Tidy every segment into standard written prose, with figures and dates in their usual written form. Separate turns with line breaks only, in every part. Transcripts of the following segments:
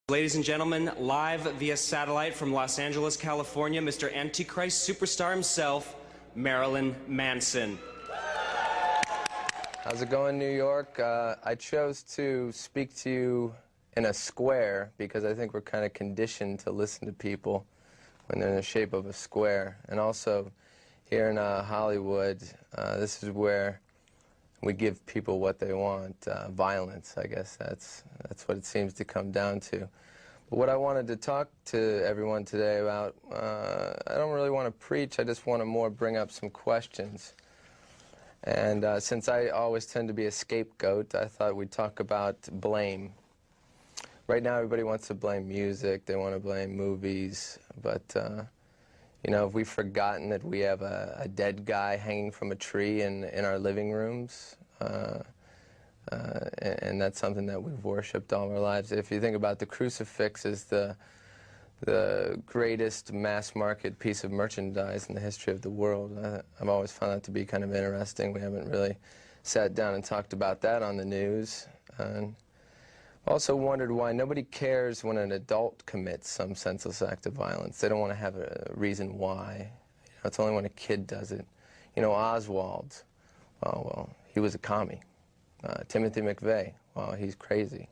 Ladies and gentlemen, live via satellite from Los Angeles, California, Mr. Antichrist superstar himself, Marilyn Manson.
How's it going, New York? I chose to speak to you in a square because I think we're kind of conditioned to listen to people when they're in the shape of a square. And also, here in Hollywood, this is where we give people what they want, violence. I guess that's what it seems to come down to. But what I wanted to talk to everyone today about, I don't really want to preach, I just want to more bring up some questions. And since I always tend to be a scapegoat, I thought we'd talk about blame. Right now everybody wants to blame music, they want to blame movies, but you know, have we forgotten that we have a dead guy hanging from a tree in our living rooms? And that's something that we've worshipped all our lives. If you think about the crucifix as the greatest mass-market piece of merchandise in the history of the world, I've always found that to be kind of interesting. We haven't really sat down and talked about that on the news. And also wondered why nobody cares when an adult commits some senseless act of violence. They don't want to have a reason why. You know, it's only when a kid does it. You know, Oswald, oh, well, he was a commie. Timothy McVeigh, well, he's crazy.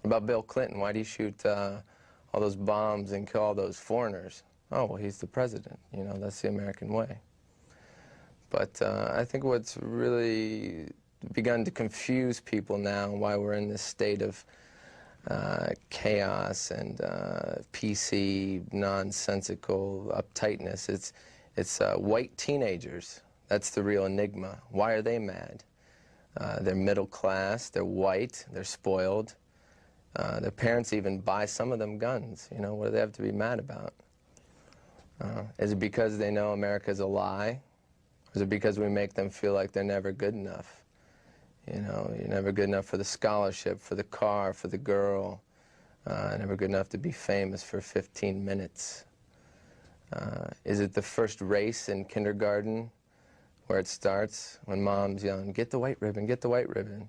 What about Bill Clinton? Why did he shoot all those bombs and kill all those foreigners? Oh, well, he's the president. You know, that's the American way. But I think what's really begun to confuse people now, why we're in this state of chaos and PC, nonsensical uptightness. It's white teenagers. That's the real enigma. Why are they mad? They're middle class, they're white, they're spoiled. Their parents even buy some of them guns. You know, what do they have to be mad about? Is it because they know America's a lie? Or is it because we make them feel like they're never good enough? You know, you're never good enough for the scholarship, for the car, for the girl. Never good enough to be famous for 15 minutes. Is it the first race in kindergarten where it starts when mom's yelling, get the white ribbon, get the white ribbon.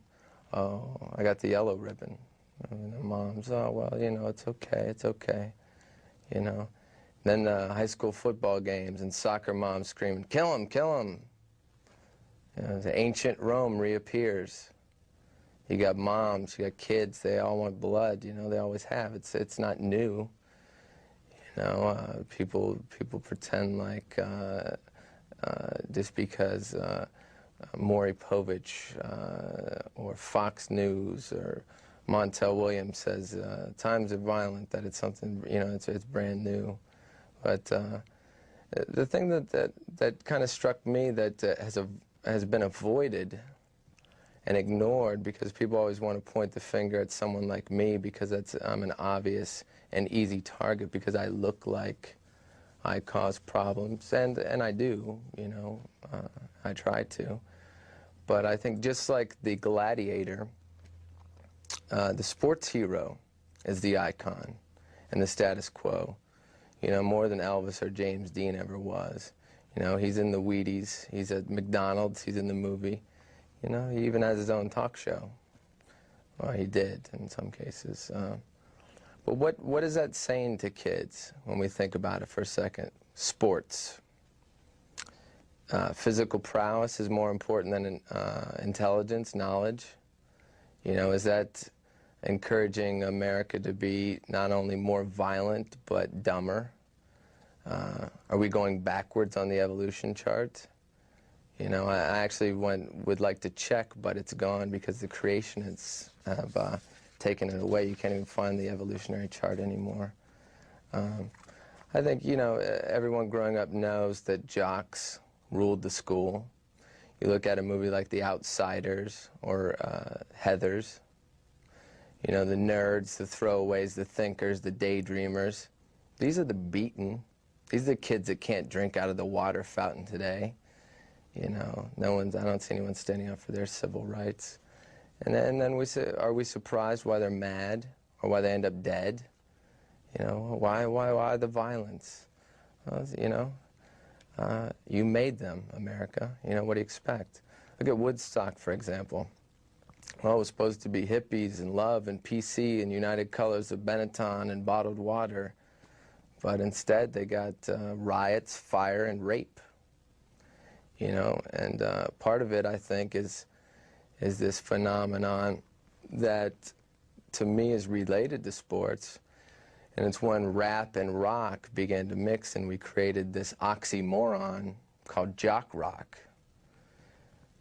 Oh, I got the yellow ribbon. And the mom's, oh, well, you know, it's okay, you know. Then high school football games and soccer moms screaming, kill him, kill him. You know, the ancient Rome reappears. You got moms, you got kids, they all want blood, you know, they always have. It's not new. You know, people pretend like just because Maury Povich or Fox News or Montel Williams says times are violent, that it's something, you know, it's brand new. But the thing that kind of struck me that has been avoided and ignored, because people always want to point the finger at someone like me because I'm an obvious and easy target because I look like I cause problems, and I do, you know, I try to. But I think just like the gladiator, the sports hero is the icon and the status quo, you know, more than Elvis or James Dean ever was. You know, he's in the Wheaties, he's at McDonald's, he's in the movie. You know, he even has his own talk show. Well, he did in some cases. But what is that saying to kids when we think about it for a second? Sports. Physical prowess is more important than intelligence, knowledge. You know, is that encouraging America to be not only more violent but dumber? Are we going backwards on the evolution chart? You know, I actually would like to check, but it's gone because the creationists have taken it away. You can't even find the evolutionary chart anymore. I think, you know, everyone growing up knows that jocks ruled the school. You look at a movie like The Outsiders or Heathers. You know, the nerds, the throwaways, the thinkers, the daydreamers. These are the beaten. These are the kids that can't drink out of the water fountain today. You know, I don't see anyone standing up for their civil rights. And then we say, are we surprised why they're mad or why they end up dead? You know, why the violence? You know, you made them, America. You know, what do you expect? Look at Woodstock, for example. Well, it was supposed to be hippies and love and PC and United Colors of Benetton and bottled water, but instead they got riots, fire, and rape. You know, and part of it, I think, is this phenomenon that, to me, is related to sports, and it's when rap and rock began to mix, and we created this oxymoron called jock rock.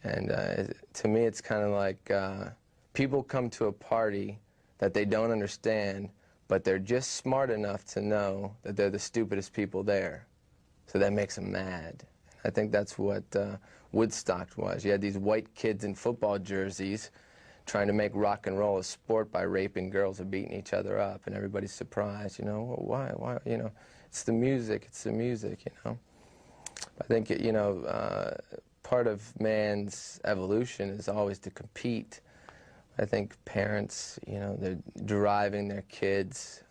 And to me, it's kind of like people come to a party that they don't understand, but they're just smart enough to know that they're the stupidest people there. So that makes them mad. I think that's what Woodstock was. You had these white kids in football jerseys trying to make rock and roll a sport by raping girls and beating each other up, and everybody's surprised, you know, well, why, you know, it's the music, you know. I think, you know, part of man's evolution is always to compete. I think parents, you know, they're driving their kids,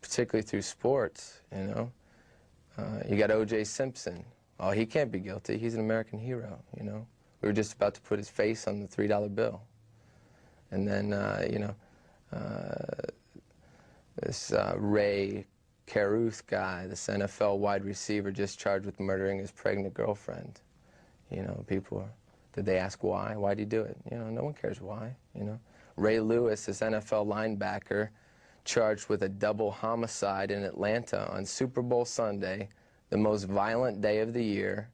particularly through sports, you know. You got O.J. Simpson. Oh, he can't be guilty. He's an American hero, you know. We were just about to put his face on the $3 bill. And then, you know, this Ray Caruth guy, this NFL wide receiver, just charged with murdering his pregnant girlfriend. You know, people, did they ask why? Why'd he do it? You know, no one cares why, you know. Ray Lewis, this NFL linebacker, charged with a double homicide in Atlanta on Super Bowl Sunday, the most violent day of the year,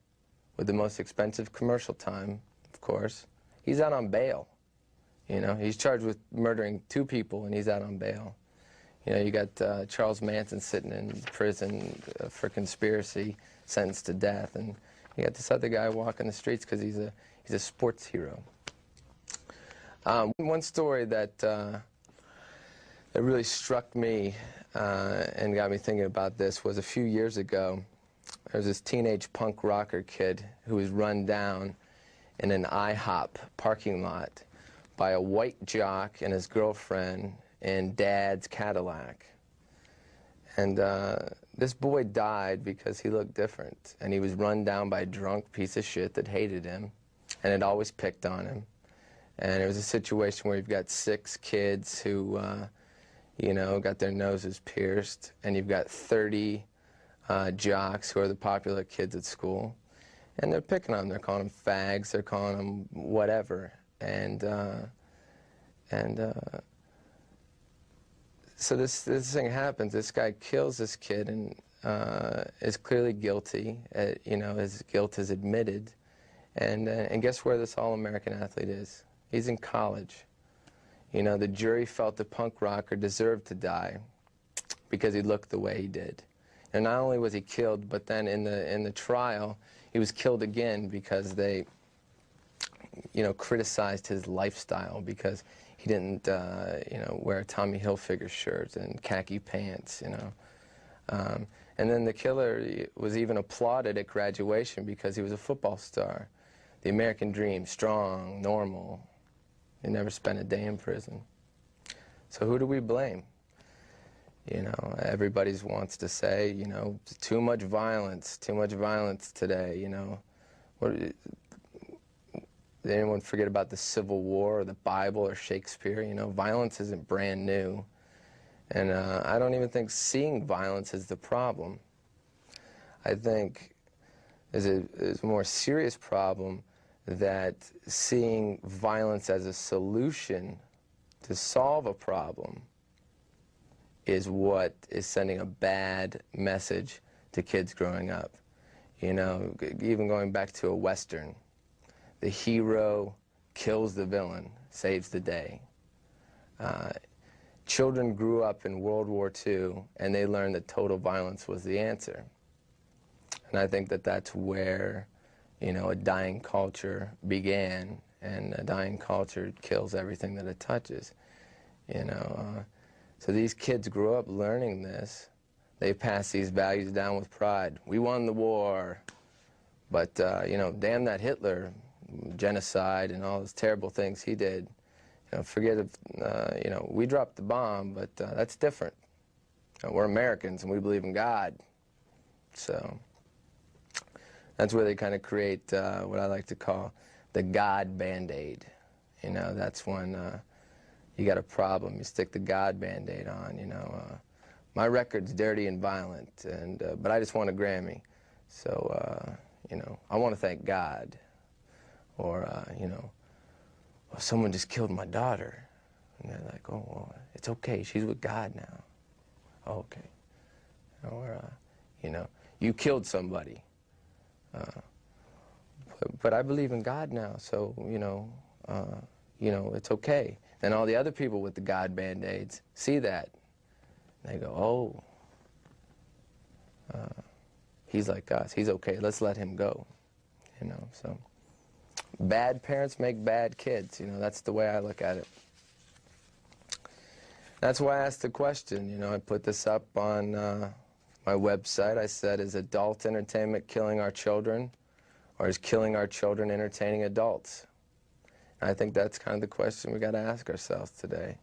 with the most expensive commercial time, of course. He's out on bail. You know, he's charged with murdering 2 people, and he's out on bail. You know, you got Charles Manson sitting in prison for conspiracy, sentenced to death, and you got this other guy walking the streets because he's a sports hero. One story that that really struck me and got me thinking about this was a few years ago. There was this teenage punk rocker kid who was run down in an IHOP parking lot by a white jock and his girlfriend in Dad's Cadillac. And this boy died because he looked different, and he was run down by a drunk piece of shit that hated him and had always picked on him. And it was a situation where you've got 6 kids who, you know, got their noses pierced, and you've got 30 jocks who are the popular kids at school, and they're picking on them. They're calling them fags. They're calling them whatever. And so this thing happens. This guy kills this kid and is clearly guilty. You know, his guilt is admitted. And guess where this all-American athlete is? He's in college. You know, the jury felt the punk rocker deserved to die because he looked the way he did. And not only was he killed, but then in the trial, he was killed again because they, you know, criticized his lifestyle because he didn't, you know, wear a Tommy Hilfiger shirt and khaki pants, you know. And then the killer was even applauded at graduation because he was a football star. The American dream, strong, normal. He never spent a day in prison. So who do we blame? You know, everybody wants to say, you know, too much violence today, you know. Did anyone forget about the Civil War or the Bible or Shakespeare? You know, violence isn't brand new. And I don't even think seeing violence is the problem. I think there's a more serious problem that seeing violence as a solution to solve a problem is what is sending a bad message to kids growing up. You know, even going back to a Western, the hero kills the villain, saves the day. Children grew up in World War II, and they learned that total violence was the answer. And I think that that's where, you know, a dying culture began, and a dying culture kills everything that it touches, you know. So these kids grew up learning this. They passed these values down with pride. We won the war, but, you know, damn that Hitler, genocide and all those terrible things he did. You know, forget if, you know, we dropped the bomb, but that's different. You know, we're Americans and we believe in God. So that's where they kind of create what I like to call the God Band-Aid. you know, that's when you got a problem. You stick the God Band-Aid on, you know. My record's dirty and violent, and but I just won a Grammy. So, you know, I want to thank God. Or, you know, well, someone just killed my daughter. And they're like, oh, well, it's okay. She's with God now. Oh, okay. Or, you know, you killed somebody. But I believe in God now, so, you know, it's okay. Then all the other people with the God Band-Aids see that. They go, oh, he's like us. He's okay. Let's let him go. You know, so bad parents make bad kids. You know, that's the way I look at it. That's why I asked the question. You know, I put this up on my website. I said, is adult entertainment killing our children, or is killing our children entertaining adults? And I think that's kind of the question we got to ask ourselves today.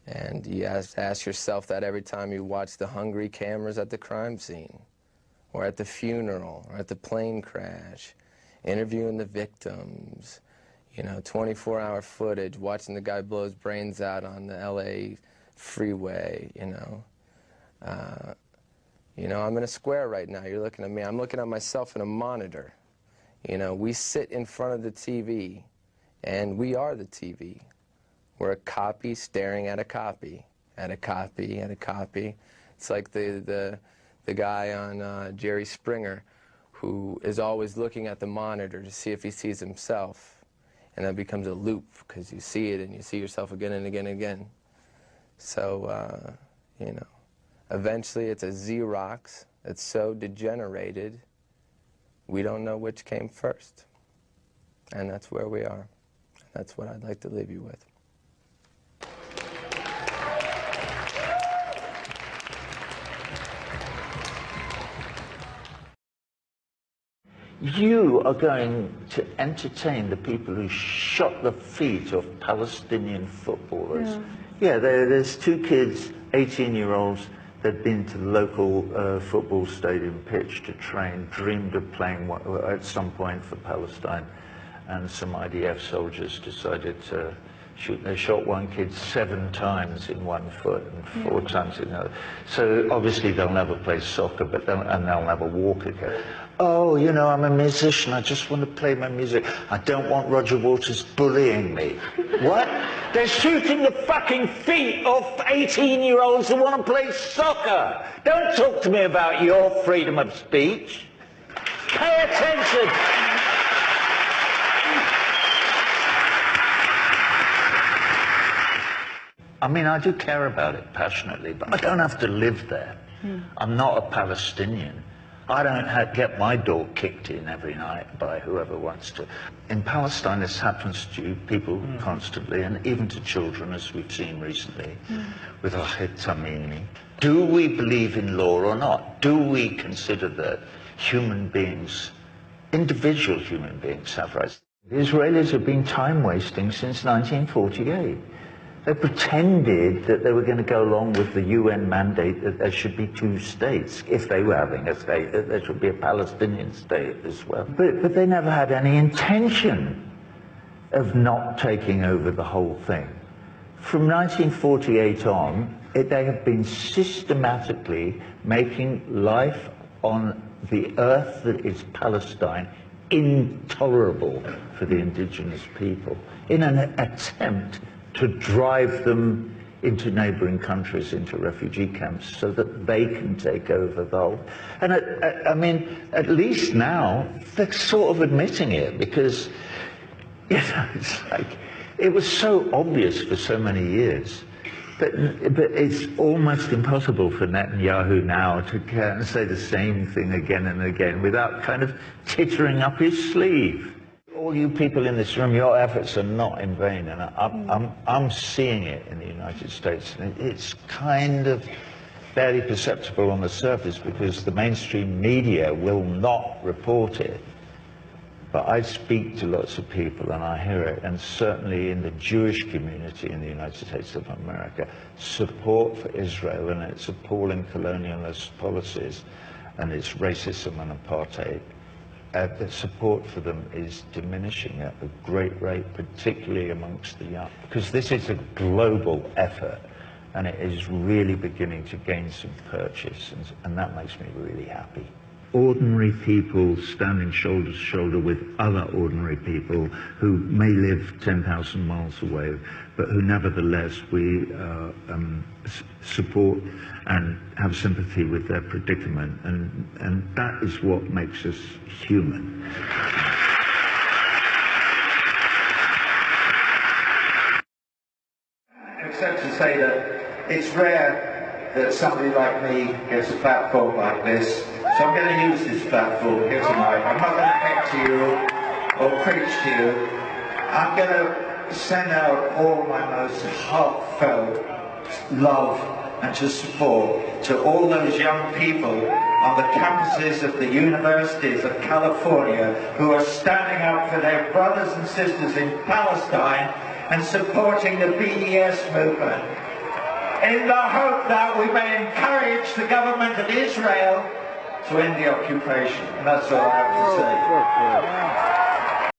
And you ask yourself that every time you watch the hungry cameras at the crime scene, or at the funeral, or at the plane crash, interviewing the victims, you know, 24-hour footage, watching the guy blow his brains out on the LA freeway, you know. You know, I'm in a square right now. You're looking at me. I'm looking at myself in a monitor. You know, we sit in front of the TV, and we are the TV. We're a copy staring at a copy, at a copy, at a copy. It's like the guy on Jerry Springer, who is always looking at the monitor to see if he sees himself. And that becomes a loop, because you see it and you see yourself again and again and again. So, you know, eventually it's a Xerox that's so degenerated, we don't know which came first. And that's where we are. That's what I'd like to leave you with.
You are going to entertain the people who shot the feet of Palestinian footballers. Yeah, there's two kids, 18-year-olds, they'd been to the local football stadium pitch to train, dreamed of playing at some point for Palestine, and some IDF soldiers decided to shoot. They shot one kid 7 times in one foot and 4 times in the other. So obviously they'll never play soccer, but they'll never walk again. Oh, you know, I'm a musician. I just want to play my music. I don't want Roger Waters bullying me. What? They're shooting the fucking feet of 18-year-olds who want to play soccer. Don't talk to me about your freedom of speech. Pay attention. I mean, I do care about it passionately, but I don't have to live there. I'm not a Palestinian. I don't get my door kicked in every night by whoever wants to. In Palestine, this happens to people constantly, and even to children, as we've seen recently, with Ahmed Tamimi. Do we believe in law or not? Do we consider that human beings, individual human beings, have rights? The Israelis have been time-wasting since 1948. They pretended that they were going to go along with the UN mandate that there should be 2 states. If they were having a state, that there should be a Palestinian state as well. But they never had any intention of not taking over the whole thing. From 1948 on, they have been systematically making life on the earth that is Palestine intolerable for the indigenous people in an attempt to drive them into neighboring countries, into refugee camps, so that they can take over the whole. And I mean, at least now, they're sort of admitting it, because, you know, it's like, it was so obvious for so many years. But it's almost impossible for Netanyahu now to say the same thing again and again without kind of tittering up his sleeve. All you people in this room, your efforts are not in vain, and I'm seeing it in the United States. And it's kind of barely perceptible on the surface because the mainstream media will not report it. But I speak to lots of people and I hear it, and certainly in the Jewish community in the United States of America, support for Israel and its appalling colonialist policies and its racism and apartheid the support for them is diminishing at a great rate, particularly amongst the young, because this is a global effort and it is really beginning to gain some purchase, and that makes me really happy. Ordinary people standing shoulder to shoulder with other ordinary people who may live 10,000 miles away, but who nevertheless we support and have sympathy with their predicament, and that is what makes us human.
Except to say that it's rare that somebody like me gets a platform like this. So I'm going to use this platform here tonight. I'm not going to beg to you or preach to you. I'm going to send out all my most heartfelt love and to support to all those young people on the campuses of the universities of California who are standing up for their brothers and sisters in Palestine and supporting the BDS movement, in the hope that we may encourage the government of Israel to end the occupation. And that's all I have to say.